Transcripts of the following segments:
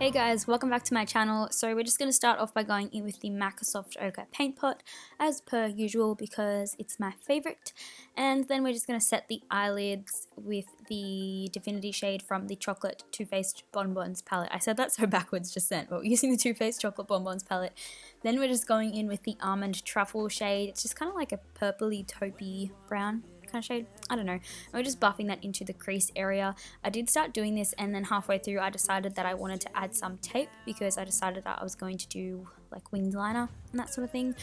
Hey guys, welcome back to my channel. So we're just going to start off by going in with the Microsoft Ochre Paint Pot as per usual because it's my favorite. And then we're just going to set the eyelids with the Divinity shade from the Chocolate Too Faced Bonbons palette. I said that so backwards just then, but we're using the Too Faced Chocolate Bonbons palette. Then we're just going in with the Almond Truffle shade. It's just kind of like a purpley taupey brown kind of shade. I don't know. We're just buffing that into the crease area. I did start doing this, and then halfway through I decided that I wanted to add some tape because I decided that I was going to do like winged liner and that sort of thing.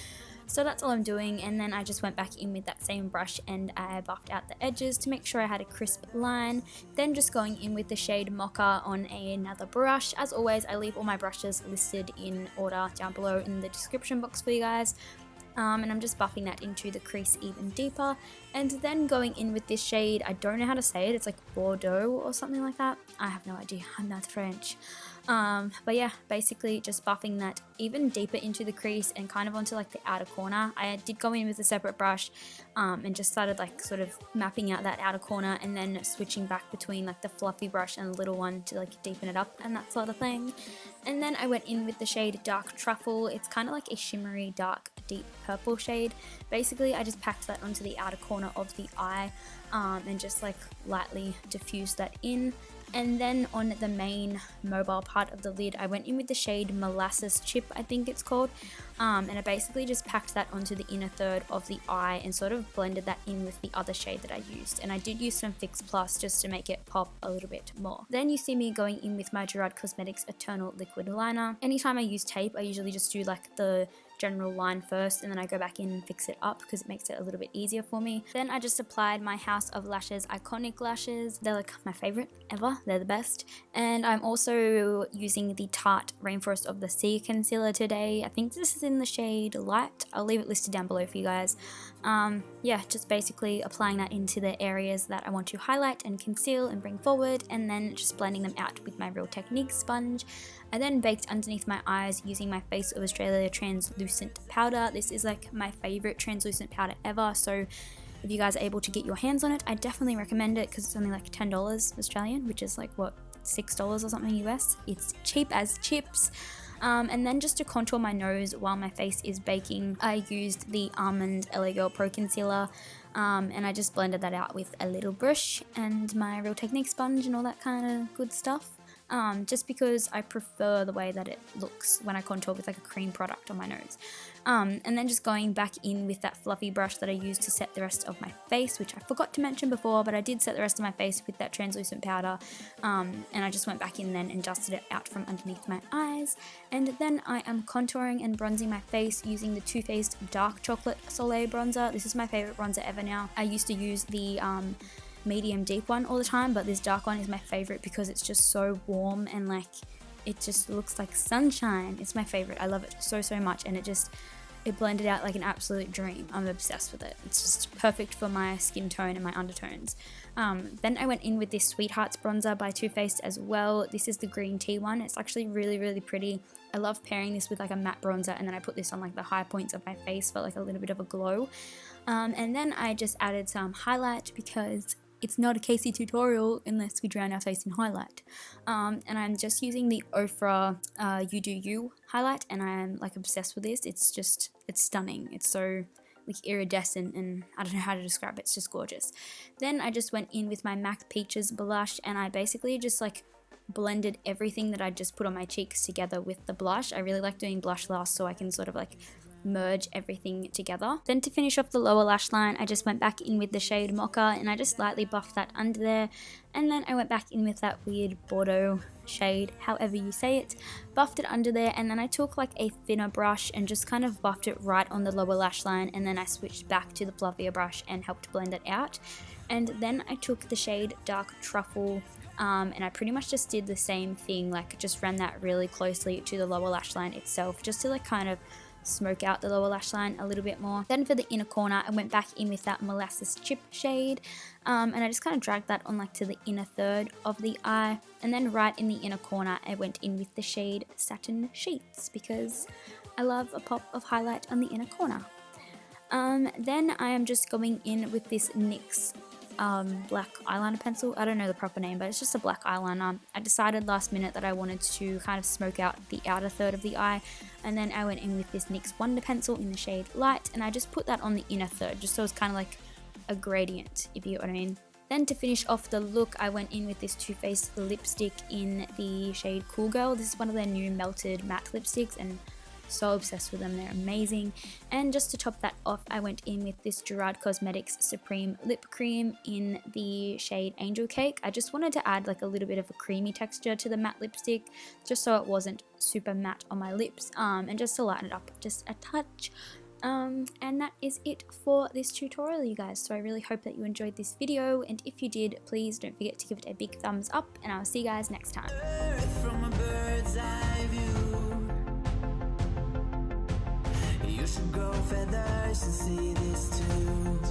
So that's all I'm doing, and then I just went back in with that same brush and I buffed out the edges to make sure I had a crisp line. Then just going in with the shade Mocha on another brush. As always, I leave all my brushes listed in order down below in the description box for you guys. And I'm just buffing that into the crease even deeper, and then going in with this shade. I don't know how to say it, it's like Bordeaux or something like that. I have no idea, I'm not French. But yeah, basically just buffing that even deeper into the crease and kind of onto like the outer corner. I did go in with a separate brush and just started like sort of mapping out that outer corner, and then switching back between like the fluffy brush and the little one to like deepen it up and that sort of thing. And then I went in with the shade Dark Truffle. It's kind of like a shimmery dark deep purple shade. Basically I just packed that onto the outer corner of the eye and just like lightly diffused that in. And then on the main mobile part of the lid, I went in with the shade Molasses Chip, I think it's called, and I basically just packed that onto the inner third of the eye and sort of blended that in with the other shade that I used. And I did use some Fix Plus just to make it pop a little bit more. Then you see me going in with my Gerard Cosmetics Eternal Liquid Liner. Anytime I use tape, I usually just do like the general line first, and then I go back in and fix it up because it makes it a little bit easier for me. Then I just applied my House of Lashes Iconic Lashes. They're like my favorite ever, they're the best. And I'm also using the Tarte Rainforest of the Sea concealer today. I think this is in the shade Light. I'll leave it listed down below for you guys. Yeah, just basically applying that into the areas that I want to highlight and conceal and bring forward, and then just blending them out with my Real Techniques sponge. I then baked underneath my eyes using my Face of Australia translucent powder. This is like my favorite translucent powder ever, so if you guys are able to get your hands on it, I definitely recommend it because it's only like $10 Australian, which is like what, $6 or something US. It's cheap as chips. And then just to contour my nose while my face is baking, I used the Almond LA Girl Pro Concealer, and I just blended that out with a little brush and my Real Techniques sponge and all that kind of good stuff. Just because I prefer the way that it looks when I contour with like a cream product on my nose. And then just going back in with that fluffy brush that I used to set the rest of my face, which I forgot to mention before, but I did set the rest of my face with that translucent powder, and I just went back in then and dusted it out from underneath my eyes. And then I am contouring and bronzing my face using the Too Faced Dark Chocolate Soleil bronzer. This is my favorite bronzer ever now. I used to use the medium deep one all the time, but this dark one is my favorite because it's just so warm and like it just looks like sunshine. It's my favorite. I love it so much, and it blended out like an absolute dream. I'm obsessed with it. It's just perfect for my skin tone and my undertones. Then I went in with this Sweethearts bronzer by Too Faced as well. This is the green tea one. It's actually really pretty. I love pairing this with like a matte bronzer, and then I put this on like the high points of my face for like a little bit of a glow. And then I just added some highlight because it's not a Casey tutorial unless we drown our face in highlight. And I'm just using the Ofra You Do You highlight, and I'm like obsessed with this. It's stunning. It's so like iridescent, and I don't know how to describe it. It's just gorgeous. Then I just went in with my MAC Peaches blush, and I basically just like blended everything that I just put on my cheeks together with the blush. I really like doing blush last so I can sort of like merge everything together. Then to finish off the lower lash line, I just went back in with the shade Mocha, and I just lightly buffed that under there. And then I went back in with that weird Bordeaux shade, however you say it, buffed it under there, and then I took like a thinner brush and just kind of buffed it right on the lower lash line, and then I switched back to the fluffier brush and helped blend it out. And then I took the shade Dark Truffle, and I pretty much just did the same thing, like just ran that really closely to the lower lash line itself, just to like kind of smoke out the lower lash line a little bit more. Then for the inner corner, I went back in with that Molasses Chip shade, and I just kind of dragged that on like to the inner third of the eye. And then right in the inner corner, I went in with the shade Satin Sheets because I love a pop of highlight on the inner corner. Then I am just going in with this NYX black eyeliner pencil. I don't know the proper name, but it's just a black eyeliner. I decided last minute that I wanted to kind of smoke out the outer third of the eye, and then I went in with this NYX Wonder pencil in the shade Light, and I just put that on the inner third, just so it's kind of like a gradient, if you get what I mean. Then to finish off the look, I went in with this Too Faced lipstick in the shade Cool Girl. This is one of their new melted matte lipsticks, and so obsessed with them, they're amazing. And just to top that off, I went in with this Gerard Cosmetics Supreme Lip Cream in the shade Angel Cake. I just wanted to add like a little bit of a creamy texture to the matte lipstick, just so it wasn't super matte on my lips, and just to lighten it up just a touch. And that is it for this tutorial, you guys. So I really hope that you enjoyed this video, and if you did, please don't forget to give it a big thumbs up, and I'll see you guys next time. From a bird's eye view, you should grow feathers and see this too.